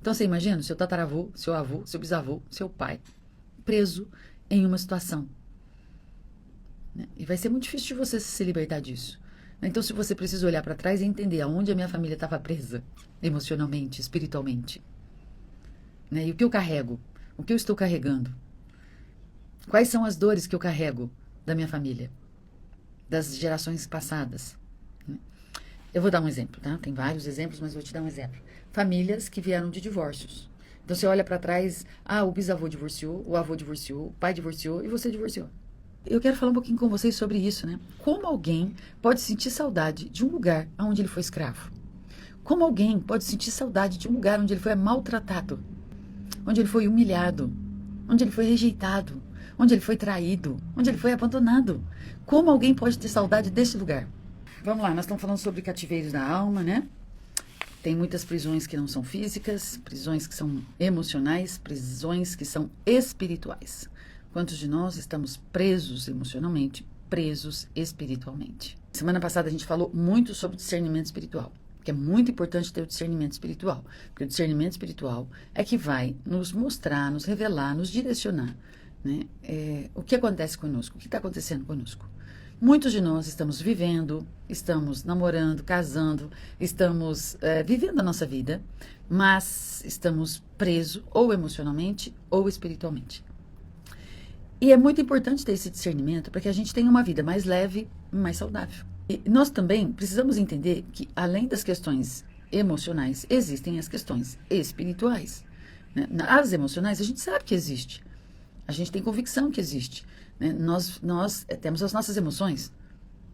Então você imagina o seu tataravô, seu avô, seu bisavô, seu pai, preso em uma situação. Né? E vai ser muito difícil de você se libertar disso. Então, se você precisa olhar para trás e entender aonde a minha família estava presa, emocionalmente, espiritualmente, né? E o que eu carrego, o que eu estou carregando, quais são as dores que eu carrego da minha família, das gerações passadas. Né? Eu vou dar um exemplo, tá? Tem vários exemplos, mas vou te dar um exemplo. Famílias que vieram de divórcios. Então, você olha para trás, o bisavô divorciou, o avô divorciou, o pai divorciou e você divorciou. Eu quero falar um pouquinho com vocês sobre isso, né? Como alguém pode sentir saudade de um lugar onde ele foi escravo? Como alguém pode sentir saudade de um lugar onde ele foi maltratado, onde ele foi humilhado, onde ele foi rejeitado, onde ele foi traído, onde ele foi abandonado? Como alguém pode ter saudade desse lugar? Vamos lá, nós estamos falando sobre cativeiros da alma, né? Tem muitas prisões que não são físicas, prisões que são emocionais, prisões que são espirituais. Quantos de nós estamos presos emocionalmente, presos espiritualmente? Semana passada a gente falou muito sobre discernimento espiritual, que é muito importante ter o discernimento espiritual, porque o discernimento espiritual é que vai nos mostrar, nos revelar, nos direcionar, né? O que acontece conosco, o que está acontecendo conosco. Muitos de nós estamos vivendo, estamos namorando, casando, estamos vivendo a nossa vida, mas estamos presos ou emocionalmente ou espiritualmente. E é muito importante ter esse discernimento para que a gente tenha uma vida mais leve e mais saudável. E nós também precisamos entender que, além das questões emocionais, existem as questões espirituais. Né? As emocionais, a gente sabe que existe. A gente tem convicção que existe. Né? Nós temos as nossas emoções.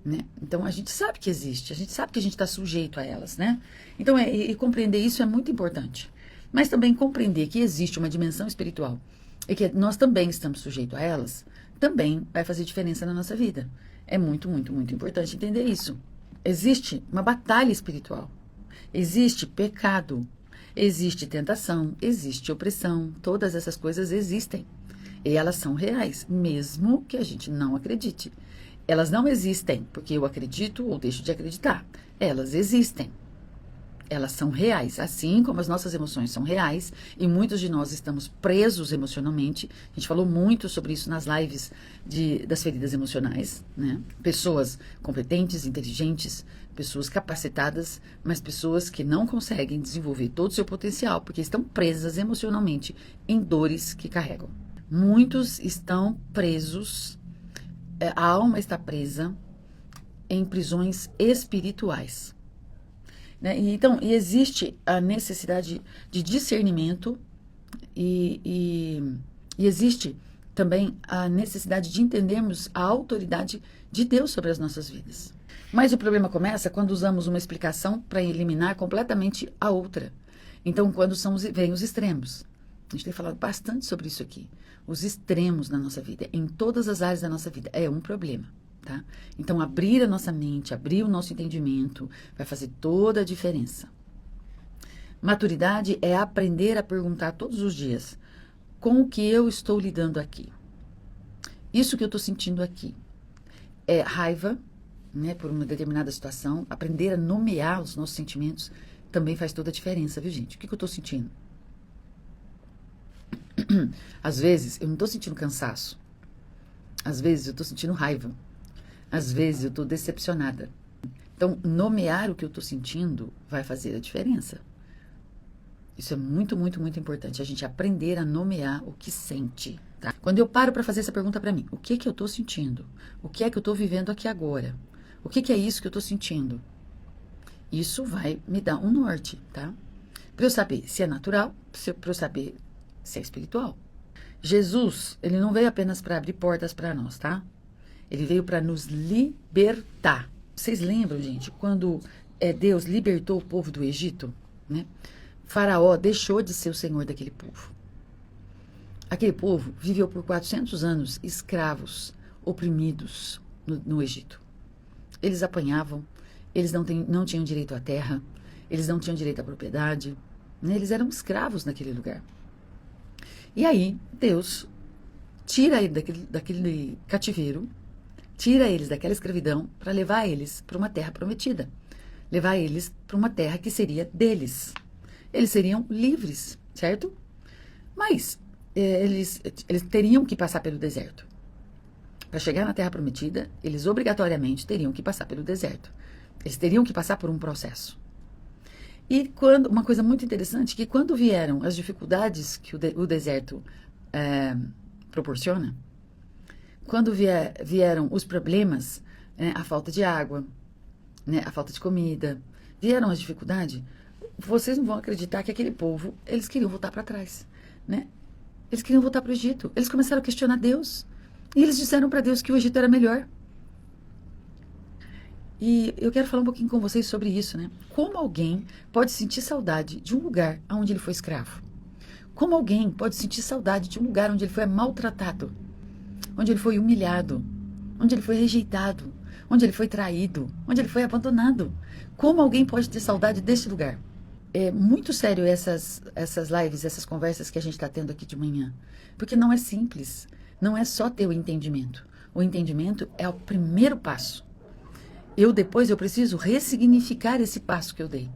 Né? Então, a gente sabe que existe. A gente sabe que a gente está sujeito a elas. Né? Então, compreender isso é muito importante. Mas também compreender que existe uma dimensão espiritual e que nós também estamos sujeitos a elas, também vai fazer diferença na nossa vida. É muito, muito, muito importante entender isso. Existe uma batalha espiritual. Existe pecado. Existe tentação. Existe opressão. Todas essas coisas existem. E elas são reais, mesmo que a gente não acredite. Elas não existem porque eu acredito ou deixo de acreditar. Elas existem. Elas são reais, assim como as nossas emoções são reais, e muitos de nós estamos presos emocionalmente. A gente falou muito sobre isso nas lives das feridas emocionais, né? Pessoas competentes, inteligentes, pessoas capacitadas, mas pessoas que não conseguem desenvolver todo o seu potencial, porque estão presas emocionalmente em dores que carregam. Muitos estão presos, a alma está presa em prisões espirituais. Né? Então, existe a necessidade de discernimento e existe também a necessidade de entendermos a autoridade de Deus sobre as nossas vidas. Mas o problema começa quando usamos uma explicação para eliminar completamente a outra. Então, quando vêm os extremos. A gente tem falado bastante sobre isso aqui. Os extremos na nossa vida, em todas as áreas da nossa vida, é um problema. Tá? Então, abrir a nossa mente, abrir o nosso entendimento, vai fazer toda a diferença. Maturidade é aprender a perguntar todos os dias, com o que eu estou lidando aqui? Isso que eu estou sentindo aqui é raiva, né, por uma determinada situação. Aprender a nomear os nossos sentimentos também faz toda a diferença, viu, gente? O que eu estou sentindo? Às vezes, eu não estou sentindo cansaço. Às vezes, eu estou sentindo raiva. Às vezes eu estou decepcionada. Então, nomear o que eu estou sentindo vai fazer a diferença. Isso é muito, muito, muito importante. A gente aprender a nomear o que sente. Tá? Quando eu paro para fazer essa pergunta para mim, o que eu estou sentindo? O que é que eu estou vivendo aqui agora? O que é isso que eu estou sentindo? Isso vai me dar um norte, tá? Para eu saber se é natural, para eu saber se é espiritual. Jesus, ele não veio apenas para abrir portas para nós, tá? Ele veio para nos libertar. Vocês lembram, gente, quando Deus libertou o povo do Egito? Né? Faraó deixou de ser o senhor daquele povo. Aquele povo viveu por 400 anos escravos, oprimidos no Egito. Eles apanhavam, eles não tinham direito à terra, eles não tinham direito à propriedade, né? Eles eram escravos naquele lugar. E aí, Deus tira ele daquele cativeiro, tira eles daquela escravidão para levar eles para uma terra prometida. Levar eles para uma terra que seria deles. eles seriam livres, certo? Mas eles teriam que passar pelo deserto. Para chegar na Terra Prometida, eles obrigatoriamente teriam que passar pelo deserto. Eles teriam que passar por um processo. E uma coisa muito interessante, que quando vieram as dificuldades que o deserto proporciona, quando vieram os problemas, a falta de água, né, a falta de comida, vieram as dificuldades, vocês não vão acreditar que aquele povo, eles queriam voltar para trás, né? Eles queriam voltar para o Egito. Eles começaram a questionar Deus. E eles disseram para Deus que o Egito era melhor. E eu quero falar um pouquinho com vocês sobre isso, né? Como alguém pode sentir saudade de um lugar onde ele foi escravo? Como alguém pode sentir saudade de um lugar onde ele foi maltratado, onde ele foi humilhado, onde ele foi rejeitado, onde ele foi traído, onde ele foi abandonado? Como alguém pode ter saudade desse lugar? É muito sério essas lives, essas conversas que a gente está tendo aqui de manhã. Porque não é simples. Não é só ter o entendimento. O entendimento é o primeiro passo. Depois eu preciso ressignificar esse passo que eu dei,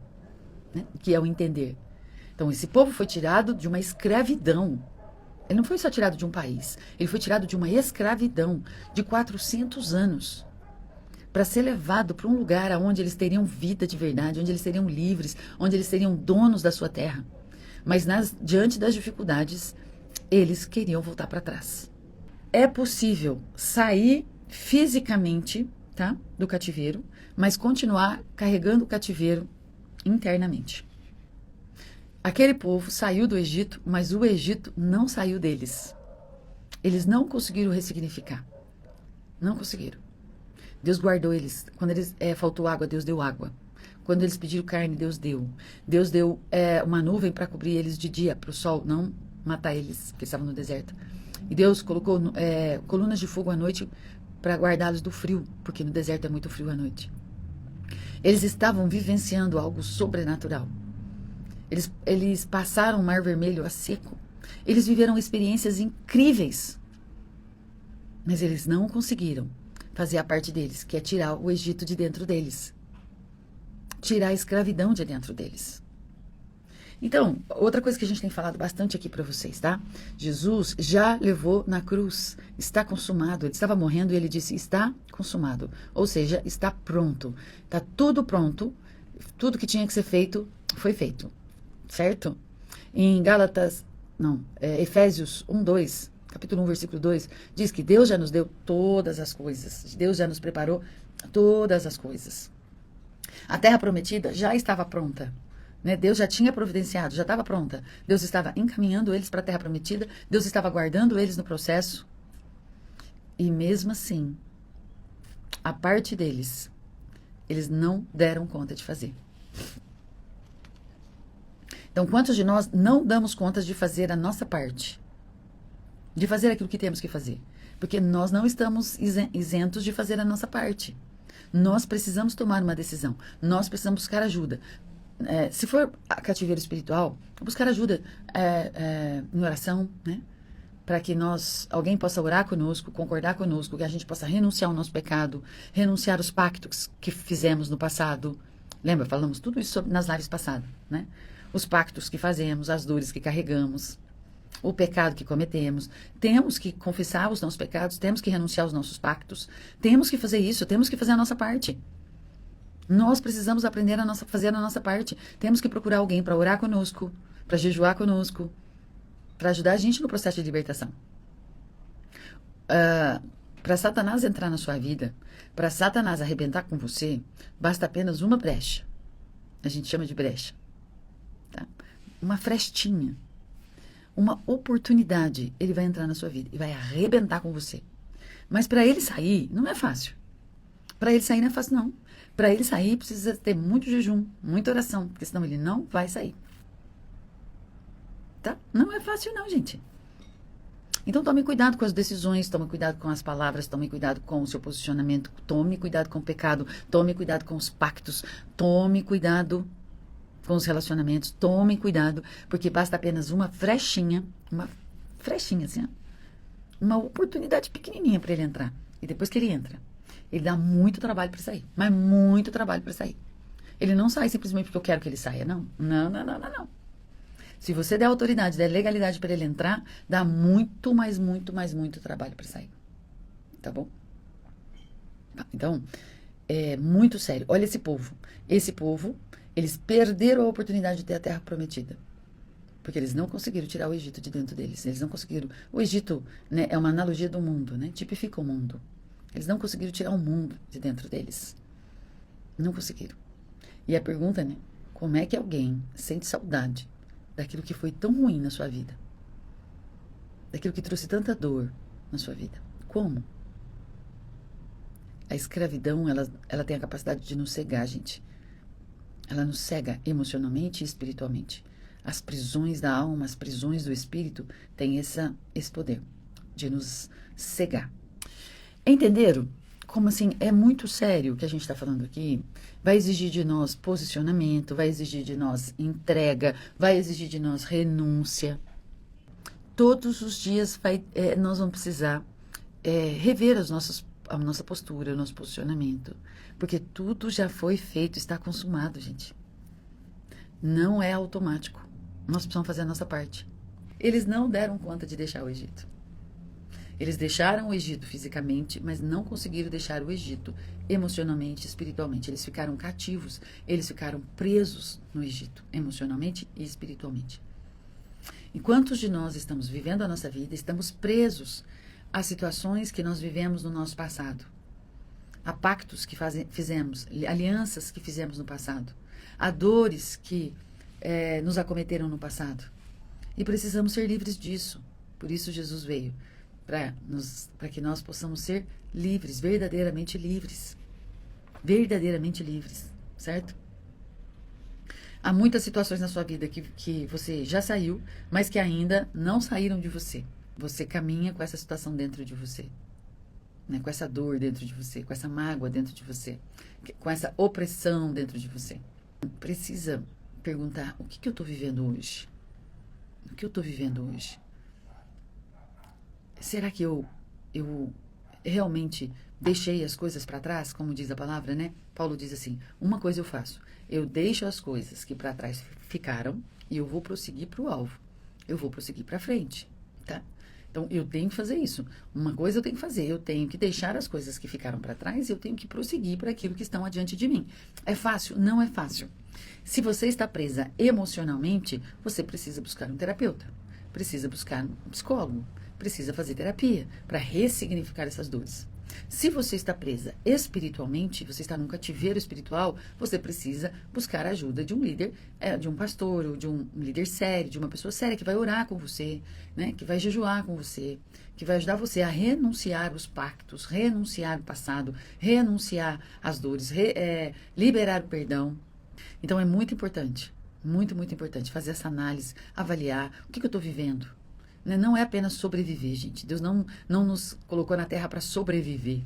né? Que é o entender. Então, esse povo foi tirado de uma escravidão. Ele não foi só tirado de um país. Ele foi tirado de uma escravidão de 400 anos. Para ser levado para um lugar onde eles teriam vida de verdade, onde eles seriam livres, onde eles seriam donos da sua terra. Mas diante das dificuldades, eles queriam voltar para trás. É possível sair fisicamente, tá, do cativeiro, mas continuar carregando o cativeiro internamente. Aquele povo saiu do Egito, mas o Egito não saiu deles. Eles não conseguiram ressignificar. Não conseguiram. Deus guardou eles. Quando eles faltou água, Deus deu água. Quando eles pediram carne, Deus deu. Deus deu uma nuvem para cobrir eles de dia, para o sol não matar eles, porque eles estavam no deserto. E Deus colocou colunas de fogo à noite para guardá-los do frio, porque no deserto é muito frio à noite. Eles estavam vivenciando algo sobrenatural. Eles passaram o Mar Vermelho a seco. Eles viveram experiências incríveis. Mas eles não conseguiram fazer a parte deles, que é tirar o Egito de dentro deles. Tirar a escravidão de dentro deles. Então, outra coisa que a gente tem falado bastante aqui para vocês, tá? Jesus já levou na cruz. Está consumado. Ele estava morrendo e ele disse, está consumado. Ou seja, está pronto. Está tudo pronto. Tudo que tinha que ser feito, foi feito. Certo? Em Efésios 1:2, capítulo 1, versículo 2, diz que Deus já nos deu todas as coisas. Deus já nos preparou todas as coisas. A terra prometida já estava pronta. Né? Deus já tinha providenciado, já estava pronta. Deus estava encaminhando eles para a terra prometida. Deus estava guardando eles no processo. E mesmo assim, a parte deles, eles não deram conta de fazer. Então, quantos de nós não damos conta de fazer a nossa parte? De fazer aquilo que temos que fazer? Porque nós não estamos isentos de fazer a nossa parte. Nós precisamos tomar uma decisão. Nós precisamos buscar ajuda. Se for cativeiro espiritual, buscar ajuda em oração, né? Para que alguém possa orar conosco, concordar conosco, que a gente possa renunciar ao nosso pecado, renunciar aos pactos que fizemos no passado. Lembra? Falamos tudo isso nas lives passadas, né? Os pactos que fazemos, as dores que carregamos, o pecado que cometemos. Temos que confessar os nossos pecados, temos que renunciar aos nossos pactos, temos que fazer isso, temos que fazer a nossa parte. Nós precisamos aprender fazer a nossa parte. Temos que procurar alguém para orar conosco, para jejuar conosco, para ajudar a gente no processo de libertação. Para Satanás entrar na sua vida, para Satanás arrebentar com você, basta apenas uma brecha. A gente chama de brecha. Tá? Uma frestinha. Uma oportunidade. Ele vai entrar na sua vida e vai arrebentar com você. Mas para ele sair, não é fácil. Para ele sair não é fácil, não. Para ele sair, precisa ter muito jejum, muita oração, porque senão ele não vai sair. Tá? Não é fácil, não, gente. Então, tome cuidado com as decisões, tome cuidado com as palavras, tome cuidado com o seu posicionamento, tome cuidado com o pecado, tome cuidado com os pactos, tome cuidado com os relacionamentos, tome cuidado, porque basta apenas uma frechinha assim, ó, uma oportunidade pequenininha para ele entrar. E depois que ele entra, ele dá muito trabalho para sair, mas muito trabalho para sair. Ele não sai simplesmente porque eu quero que ele saia, não. Não. Se você der autoridade, der legalidade para ele entrar, dá muito, muito trabalho para sair. Tá bom? Então, é muito sério. Olha esse povo. Esse povo, eles perderam a oportunidade de ter a terra prometida. Porque eles não conseguiram tirar o Egito de dentro deles. Eles não conseguiram. O Egito, né, é uma analogia do mundo, né? Tipifica o mundo. Eles não conseguiram tirar o mundo de dentro deles. Não conseguiram. E a pergunta, né? Como é que alguém sente saudade daquilo que foi tão ruim na sua vida? Daquilo que trouxe tanta dor na sua vida? Como? A escravidão, ela tem a capacidade de nos cegar, gente. Ela nos cega emocionalmente e espiritualmente. As prisões da alma, as prisões do espírito têm esse poder de nos cegar. Entenderam? Como assim? É muito sério o que a gente está falando aqui. Vai exigir de nós posicionamento, vai exigir de nós entrega, vai exigir de nós renúncia. Todos os dias nós vamos precisar rever a nossa postura, o nosso posicionamento. Porque tudo já foi feito, está consumado, gente. Não é automático. Nós precisamos fazer a nossa parte. Eles não deram conta de deixar o Egito. Eles deixaram o Egito fisicamente, mas não conseguiram deixar o Egito emocionalmente, espiritualmente. Eles ficaram cativos, eles ficaram presos no Egito, emocionalmente e espiritualmente. E quantos de nós estamos vivendo a nossa vida, estamos presos a situações que nós vivemos no nosso passado, a pactos que fizemos, alianças que fizemos no passado, a dores que nos acometeram no passado. E precisamos ser livres disso. Por isso Jesus veio, para que nós possamos ser livres, verdadeiramente livres. Verdadeiramente livres, certo? Há muitas situações na sua vida que você já saiu, mas que ainda não saíram de você. Você caminha com essa situação dentro de você, né? Com essa dor dentro de você, com essa mágoa dentro de você, com essa opressão dentro de você. Precisa perguntar, o que eu estou vivendo hoje? O que eu estou vivendo hoje? Será que eu realmente deixei as coisas para trás, como diz a palavra, né? Paulo diz assim, uma coisa eu faço, eu deixo as coisas que para trás ficaram e eu vou prosseguir para o alvo. Eu vou prosseguir para frente, tá? Então, eu tenho que fazer isso. Uma coisa eu tenho que fazer, eu tenho que deixar as coisas que ficaram para trás e eu tenho que prosseguir para aquilo que estão adiante de mim. É fácil? Não é fácil. Se você está presa emocionalmente, você precisa buscar um terapeuta, precisa buscar um psicólogo, precisa fazer terapia para ressignificar essas dores. Se você está presa espiritualmente, você está num cativeiro espiritual, você precisa buscar a ajuda de um líder, de um pastor, ou de um líder sério, de uma pessoa séria que vai orar com você, né, que vai jejuar com você, que vai ajudar você a renunciar os pactos, renunciar o passado, renunciar às dores, liberar o perdão. Então é muito importante fazer essa análise, avaliar o que eu estou vivendo. Não é apenas sobreviver, gente. Deus não nos colocou na terra para sobreviver.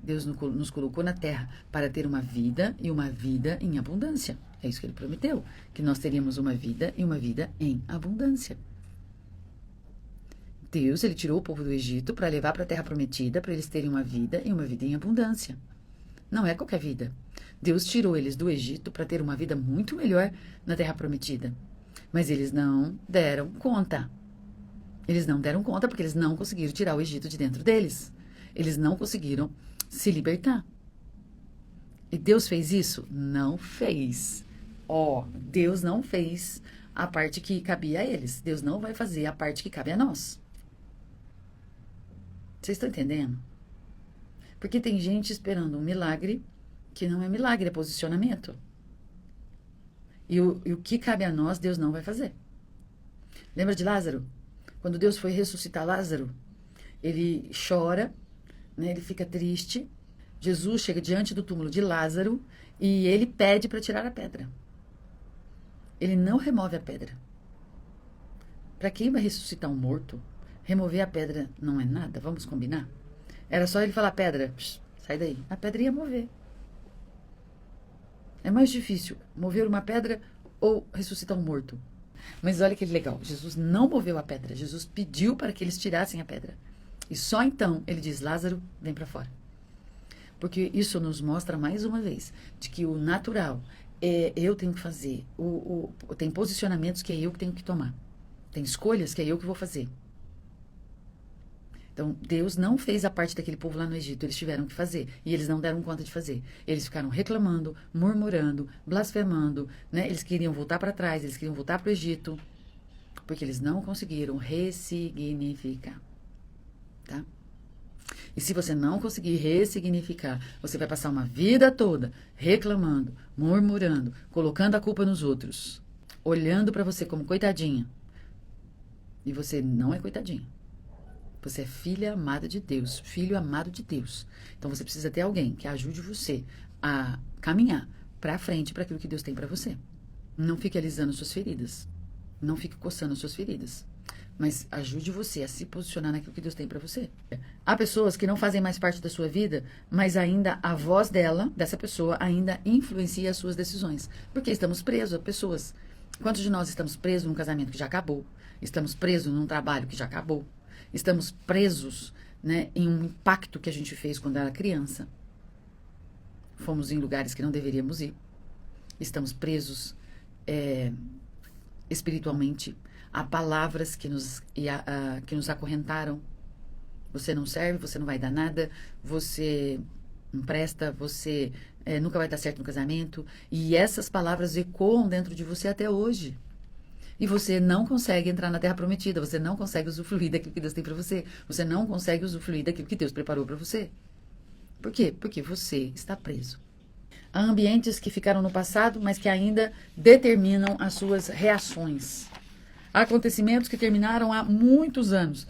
Deus nos colocou na terra para ter uma vida e uma vida em abundância. É isso que Ele prometeu, que nós teríamos uma vida e uma vida em abundância. Deus, Ele tirou o povo do Egito para levar para a terra prometida, para eles terem uma vida e uma vida em abundância. Não é qualquer vida. Deus tirou eles do Egito para ter uma vida muito melhor na terra prometida. Mas eles não deram conta. Eles não deram conta porque eles não conseguiram tirar o Egito de dentro deles. Eles não conseguiram se libertar. E Deus fez isso? Não fez. Deus não fez a parte que cabia a eles. Deus não vai fazer a parte que cabe a nós. Vocês estão entendendo? Porque tem gente esperando um milagre que não é milagre, é posicionamento. E o que cabe a nós, Deus não vai fazer. Lembra de Lázaro? Quando Deus foi ressuscitar Lázaro, ele chora, né, ele fica triste. Jesus chega diante do túmulo de Lázaro e ele pede para tirar a pedra. Ele não remove a pedra. Para quem vai ressuscitar um morto, remover a pedra não é nada, vamos combinar? Era só ele falar, pedra, sai daí. A pedra ia mover. É mais difícil mover uma pedra ou ressuscitar um morto. Mas olha que legal, Jesus não moveu a pedra, Jesus pediu para que eles tirassem a pedra. E só então ele diz, Lázaro, vem para fora. Porque isso nos mostra mais uma vez de que o natural eu tenho que fazer. Tem posicionamentos que é eu que tenho que tomar. Tem escolhas que é eu que vou fazer. Então, Deus não fez a parte daquele povo lá no Egito. Eles tiveram que fazer. E eles não deram conta de fazer. Eles ficaram reclamando, murmurando, blasfemando, né? Eles queriam voltar para trás, eles queriam voltar para o Egito. Porque eles não conseguiram ressignificar. Tá? E se você não conseguir ressignificar, você vai passar uma vida toda reclamando, murmurando, colocando a culpa nos outros, olhando para você como coitadinha. E você não é coitadinha. Você é filha amada de Deus, filho amado de Deus. Então você precisa ter alguém que ajude você a caminhar para frente para aquilo que Deus tem para você. Não fique alisando suas feridas. Não fique coçando suas feridas. Mas ajude você a se posicionar naquilo que Deus tem para você. Há pessoas que não fazem mais parte da sua vida, mas ainda a voz dessa pessoa, ainda influencia as suas decisões. Porque estamos presos a pessoas. Quantos de nós estamos presos num casamento que já acabou? Estamos presos num trabalho que já acabou? Estamos presos, né, em um impacto que a gente fez quando era criança. Fomos em lugares que não deveríamos ir. Estamos presos espiritualmente a palavras que nos acorrentaram. Você não serve, você não vai dar nada, você não presta, você nunca vai dar certo no casamento. E essas palavras ecoam dentro de você até hoje. E você não consegue entrar na Terra Prometida, você não consegue usufruir daquilo que Deus tem para você, você não consegue usufruir daquilo que Deus preparou para você. Por quê? Porque você está preso. Há ambientes que ficaram no passado, mas que ainda determinam as suas reações. Há acontecimentos que terminaram há muitos anos,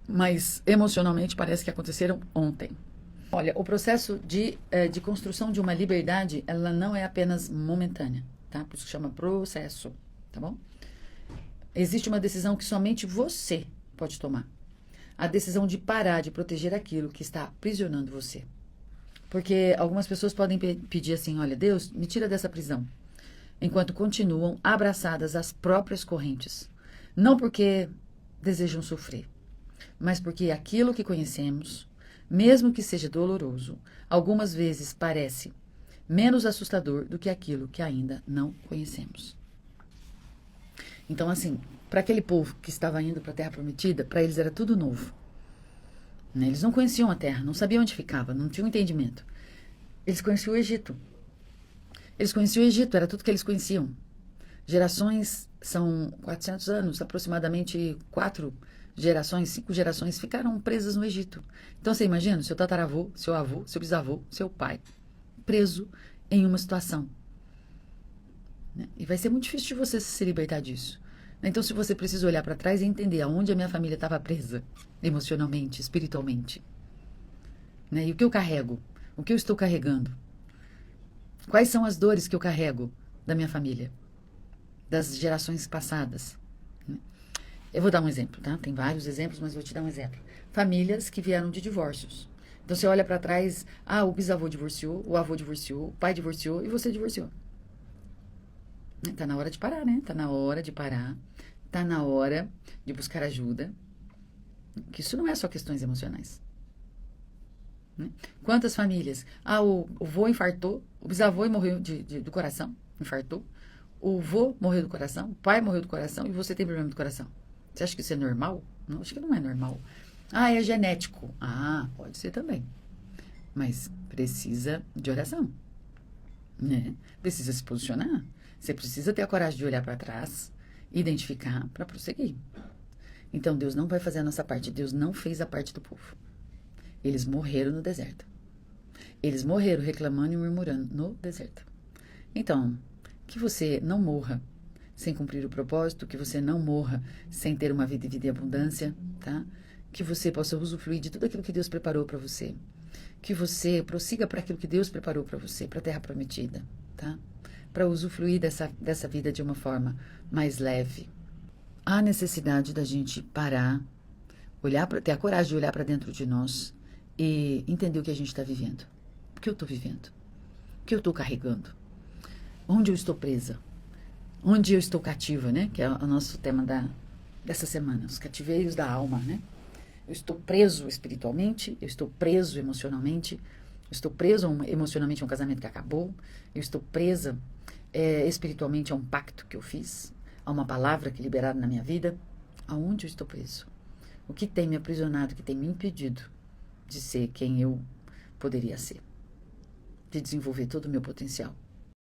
mas emocionalmente parece que aconteceram ontem. Olha, o processo de construção de uma liberdade, ela não é apenas momentânea, tá? Por isso que chama processo, tá bom? Existe uma decisão que somente você pode tomar. A decisão de parar de proteger aquilo que está aprisionando você. Porque algumas pessoas podem pedir assim, olha, Deus, me tira dessa prisão. Enquanto continuam abraçadas às próprias correntes. Não porque desejam sofrer, mas porque aquilo que conhecemos, mesmo que seja doloroso, algumas vezes parece menos assustador do que aquilo que ainda não conhecemos. Então, assim, para aquele povo que estava indo para a Terra Prometida, para eles era tudo novo. Né? Eles não conheciam a Terra, não sabiam onde ficava, não tinham entendimento. Eles conheciam o Egito. Eles conheciam o Egito, era tudo que eles conheciam. Gerações, são 400 anos, aproximadamente 4 gerações, 5 gerações ficaram presas no Egito. Então, você imagina, seu tataravô, seu avô, seu bisavô, seu pai, preso em uma situação. E vai ser muito difícil de você se libertar disso. Então, se você precisa olhar para trás e entender aonde a minha família estava presa, emocionalmente, espiritualmente, né? E o que eu carrego, o que eu estou carregando, quais são as dores que eu carrego da minha família, das gerações passadas. Né? Eu vou dar um exemplo, tá? Tem vários exemplos, mas vou te dar um exemplo. Famílias que vieram de divórcios. Então, você olha para trás, o bisavô divorciou, o avô divorciou, o pai divorciou e você divorciou. Tá na hora de parar, né? Tá na hora de parar. Tá na hora de buscar ajuda. Que isso não é só questões emocionais. Né? Quantas famílias? O vô infartou, o bisavô morreu do coração, infartou. O vô morreu do coração, o pai morreu do coração e você tem problema do coração. Você acha que isso é normal? Não, acho que não é normal. É genético. Pode ser também. Mas precisa de oração. Né? Precisa se posicionar. Você precisa ter a coragem de olhar para trás, identificar para prosseguir. Então, Deus não vai fazer a nossa parte. Deus não fez a parte do povo. Eles morreram no deserto. Eles morreram reclamando e murmurando no deserto. Então, que você não morra sem cumprir o propósito, que você não morra sem ter uma vida de vida e abundância, tá? Que você possa usufruir de tudo aquilo que Deus preparou para você. Que você prossiga para aquilo que Deus preparou para você, para a Terra Prometida, tá? Para usufruir dessa vida de uma forma mais leve. Há necessidade da gente parar, ter a coragem de olhar para dentro de nós e entender o que a gente está vivendo. O que eu estou vivendo? O que eu estou carregando? Onde eu estou presa? Onde eu estou cativa, né? Que é o nosso tema dessa semana, os cativeiros da alma, né? Eu estou preso espiritualmente, eu estou preso emocionalmente, Eu estou preso emocionalmente a um casamento que acabou. Eu estou presa espiritualmente a um pacto que eu fiz, a uma palavra que liberaram na minha vida. Aonde eu estou preso? O que tem me aprisionado, o que tem me impedido de ser quem eu poderia ser? De desenvolver todo o meu potencial.